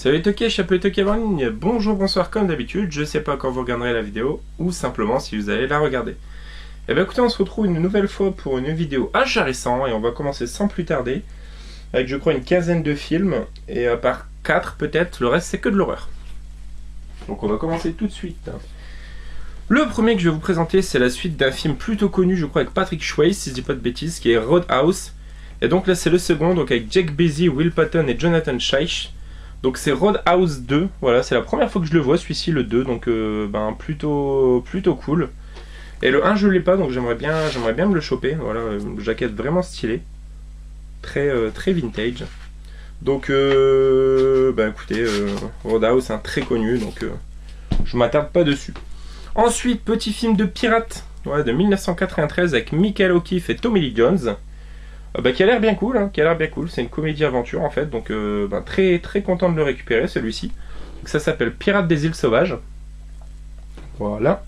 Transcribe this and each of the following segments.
Salut Toki, Chapeau Toki en ligne. Bonjour, bonsoir comme d'habitude. Je sais pas quand vous regarderez la vidéo ou simplement si vous allez la regarder. Eh bien écoutez, on se retrouve une nouvelle fois pour une vidéo achat récent et on va commencer sans plus tarder avec je crois une quinzaine de films et à part 4 peut-être, le reste c'est que de l'horreur. Donc on va commencer tout de suite. Le premier que je vais vous présenter c'est la suite d'un film plutôt connu je crois avec Patrick Swayze si je dis pas de bêtises qui est Roadhouse. Et donc là c'est le second donc avec Jake Busey, Will Patton et Jonathan Chaich. Donc c'est Roadhouse 2, voilà, c'est la première fois que je le vois, celui-ci, le 2, donc plutôt cool. Et le 1 je l'ai pas, donc j'aimerais bien me le choper, voilà, une jaquette vraiment stylée, très vintage. Donc écoutez, Roadhouse, très connu, donc je m'attarde pas dessus. Ensuite, petit film de pirate, voilà, de 1993 avec Michael O'Keefe et Tommy Lee Jones. Qui a l'air bien cool, c'est une comédie-aventure en fait, donc très content de le récupérer celui-ci. Donc, ça s'appelle Pirates des îles sauvages. Voilà.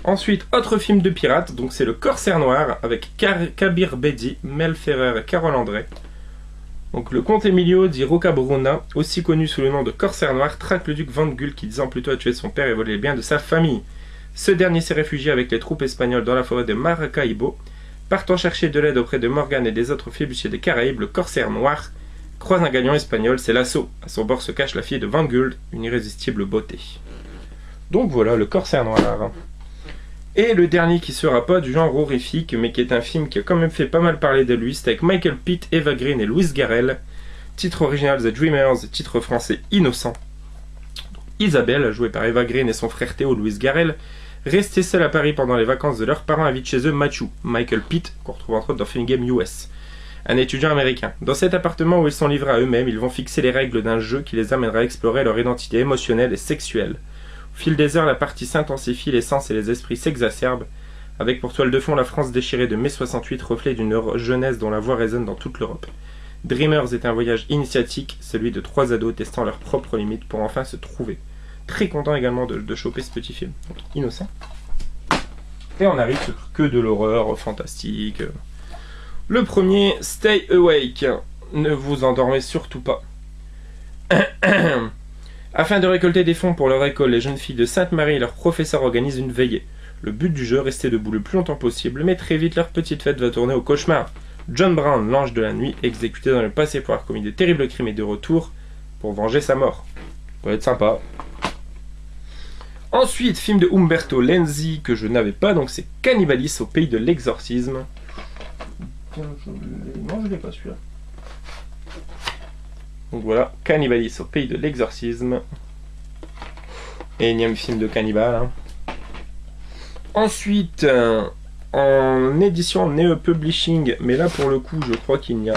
Ensuite, autre film de pirates, donc c'est Le Corsaire Noir avec Kabir Bedi, Mel Ferrer et Carole André. Donc le comte Emilio di Rocabruna, aussi connu sous le nom de Corsaire Noir, traque le duc Van Gull qui 10 ans plus tôt a tué son père et volé les biens de sa famille. Ce dernier s'est réfugié avec les troupes espagnoles dans la forêt de Maracaibo. Partant chercher de l'aide auprès de Morgan et des autres flibustiers des Caraïbes, le Corsaire Noir croise un galion espagnol, c'est l'assaut. À son bord se cache la fille de Van Gull, une irrésistible beauté. Donc voilà, le Corsaire Noir. Et le dernier qui sera pas du genre horrifique, mais qui est un film qui a quand même fait pas mal parler de lui, c'est avec Michael Pitt, Eva Green et Louis Garrel. Titre original The Dreamers, titre français Innocent. Isabelle, jouée par Eva Green et son frère Théo Louis Garrel, restés seuls à Paris pendant les vacances de leurs parents, invitent chez eux Matthew, Michael Pitt, qu'on retrouve entre autres dans Film Game US, un étudiant américain. Dans cet appartement où ils sont livrés à eux-mêmes, ils vont fixer les règles d'un jeu qui les amènera à explorer leur identité émotionnelle et sexuelle. Au fil des heures, la partie s'intensifie, les sens et les esprits s'exacerbent, avec pour toile de fond la France déchirée de mai 68, reflet d'une jeunesse dont la voix résonne dans toute l'Europe. Dreamers est un voyage initiatique, celui de 3 ados testant leurs propres limites pour enfin se trouver. Très content également de choper ce petit film, donc Innocent. Et on arrive sur que de l'horreur fantastique. Le premier, Stay Awake. Ne vous endormez surtout pas. Afin de récolter des fonds pour leur école, les jeunes filles de Sainte-Marie et leurs professeurs organisent une veillée. Le but du jeu, rester debout le plus longtemps possible, mais très vite leur petite fête va tourner au cauchemar. John Brown, l'ange de la nuit, exécuté dans le passé pour avoir commis de terribles crimes et de retour pour venger sa mort. Ça va être sympa. Ensuite, film de Umberto Lenzi que je n'avais pas, donc c'est Cannibalis au pays de l'exorcisme. Non, je l'ai pas celui-là. Donc voilà, Cannibalis au pays de l'exorcisme. Énième film de cannibale. Ensuite, en édition Neo Publishing, mais là pour le coup, je crois qu'il n'y a...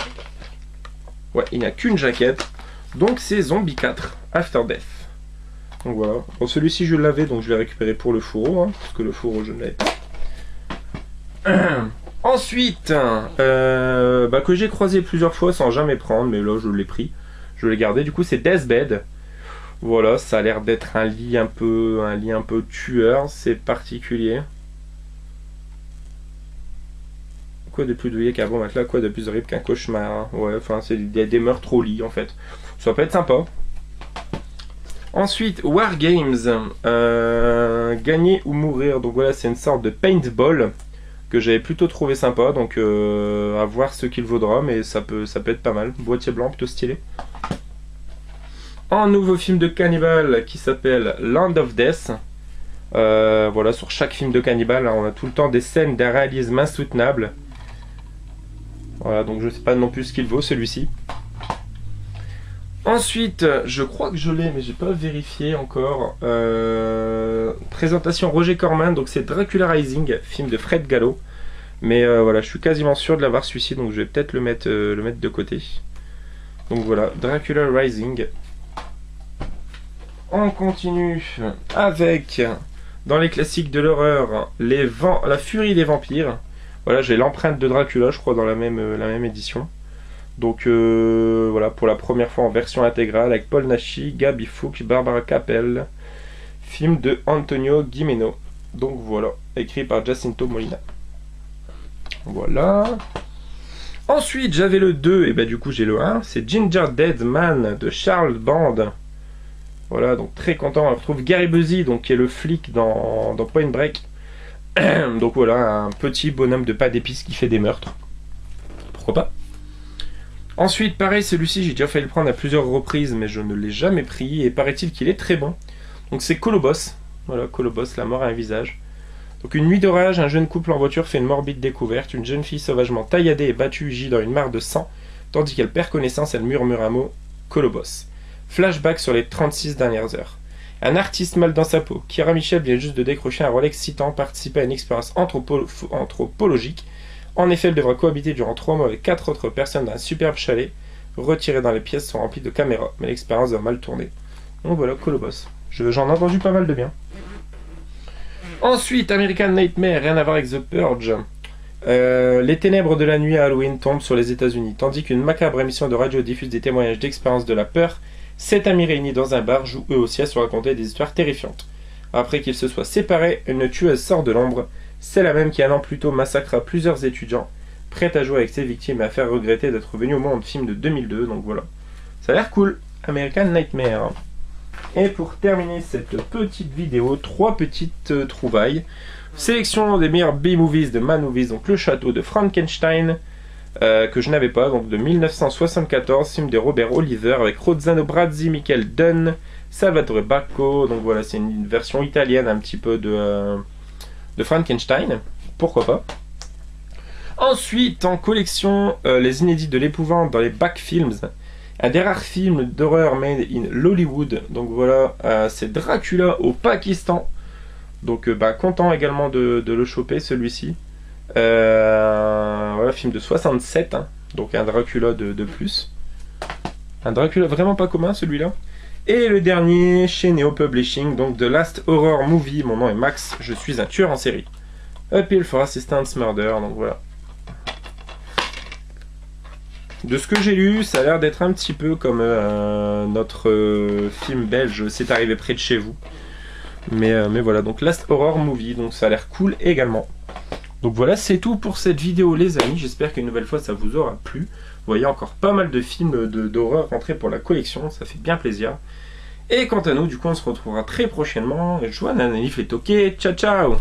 Ouais, il n'y a qu'une jaquette. Donc c'est Zombie 4, After Death. Donc voilà, bon, celui-ci je l'avais donc je l'ai récupéré pour le fourreau, parce que le fourreau je ne l'avais pas. Ensuite, que j'ai croisé plusieurs fois sans jamais prendre, mais là je l'ai pris, je l'ai gardé, du coup c'est Deathbed. Voilà, ça a l'air d'être un lit un peu tueur, c'est particulier. Quoi de plus douillet qu'un bon matelas, quoi de plus horrible qu'un cauchemar. Ouais, enfin c'est des meurtres au lit en fait. Ça peut être sympa. Ensuite, War Games, gagner ou mourir. Donc voilà, c'est une sorte de paintball que j'avais plutôt trouvé sympa. Donc à voir ce qu'il vaudra, mais ça peut être pas mal. Boîtier blanc, plutôt stylé. Un nouveau film de cannibale qui s'appelle Land of Death. Voilà, sur chaque film de cannibale, on a tout le temps des scènes d'un réalisme insoutenable. Voilà, donc je sais pas non plus ce qu'il vaut celui-ci. Ensuite, je crois que je l'ai, mais j'ai pas vérifié encore. Présentation Roger Corman, donc c'est Dracula Rising, film de Fred Gallo. Mais voilà, je suis quasiment sûr de l'avoir celui-ci, donc je vais peut-être le mettre de côté. Donc voilà, Dracula Rising. On continue avec, dans les classiques de l'horreur, La Furie des Vampires. Voilà, j'ai l'empreinte de Dracula, je crois, dans la même édition. Donc voilà, pour la première fois en version intégrale avec Paul Naschy, Gaby Fuchs, Barbara Capel, film de Antonio Gimeno. Donc voilà, écrit par Jacinto Molina. Voilà. Ensuite, j'avais le 2, et bah du coup j'ai le 1. C'est Ginger Dead Man de Charles Band. Voilà, donc très content. On retrouve Gary Busey, donc, qui est le flic dans Point Break. Donc voilà, un petit bonhomme de pas d'épices qui fait des meurtres. Pourquoi pas. Ensuite, pareil, celui-ci, j'ai déjà failli le prendre à plusieurs reprises, mais je ne l'ai jamais pris. Et paraît-il qu'il est très bon. Donc c'est Colobos. Voilà, Colobos, la mort a un visage. Donc une nuit d'orage, un jeune couple en voiture fait une morbide découverte. Une jeune fille sauvagement tailladée et battue gît dans une mare de sang. Tandis qu'elle perd connaissance, elle murmure un mot, Colobos. Flashback sur les 36 dernières heures. Un artiste mal dans sa peau. Keira Michel vient juste de décrocher un rôle excitant, participer à une expérience anthropologique. En effet, elle devra cohabiter durant 3 mois avec 4 autres personnes dans un superbe chalet. Retirées dans les pièces sont remplies de caméras, mais l'expérience va mal tourner. Donc voilà, Colobos. J'en ai entendu pas mal de bien. Ensuite, American Nightmare, rien à voir avec The Purge. Les ténèbres de la nuit à Halloween tombent sur les États-Unis, tandis qu'une macabre émission de radio diffuse des témoignages d'expériences de la peur. 7 amis réunis dans un bar jouent eux aussi à se raconter des histoires terrifiantes. Après qu'ils se soient séparés, une tueuse sort de l'ombre. C'est la même qui un an plus tôt massacra plusieurs étudiants, prête à jouer avec ses victimes et à faire regretter d'être venue au monde, film de 2002, donc voilà. Ça a l'air cool, American Nightmare. Et pour terminer cette petite vidéo, 3 petites trouvailles. Sélection des meilleurs B-movies de Man Movies, donc Le Château de Frankenstein, que je n'avais pas, donc de 1974, film de Robert Oliver avec Rossano Brazzi, Michael Dunn, Salvatore Bacco, donc voilà, c'est une version italienne un petit peu de Frankenstein, pourquoi pas. Ensuite, en collection, les inédits de l'épouvante dans les Back Films, un des rares films d'horreur made in Hollywood, donc voilà, c'est Dracula au Pakistan, donc content également de le choper celui-ci. Voilà, film de 67, hein, donc un Dracula de plus. Un Dracula vraiment pas commun celui-là. Et le dernier chez Neo Publishing, donc The Last Horror Movie, mon nom est Max, je suis un tueur en série. Appeal for Assistance Murder, donc voilà. De ce que j'ai lu, ça a l'air d'être un petit peu comme notre film belge, C'est arrivé près de chez vous. Mais voilà, donc Last Horror Movie, donc ça a l'air cool également. Donc voilà, c'est tout pour cette vidéo les amis, j'espère qu'une nouvelle fois ça vous aura plu. Vous voyez encore pas mal de films d'horreur rentrés pour la collection, ça fait bien plaisir. Et quant à nous, du coup on se retrouvera très prochainement. Joanne Nanif est ok, ciao ciao.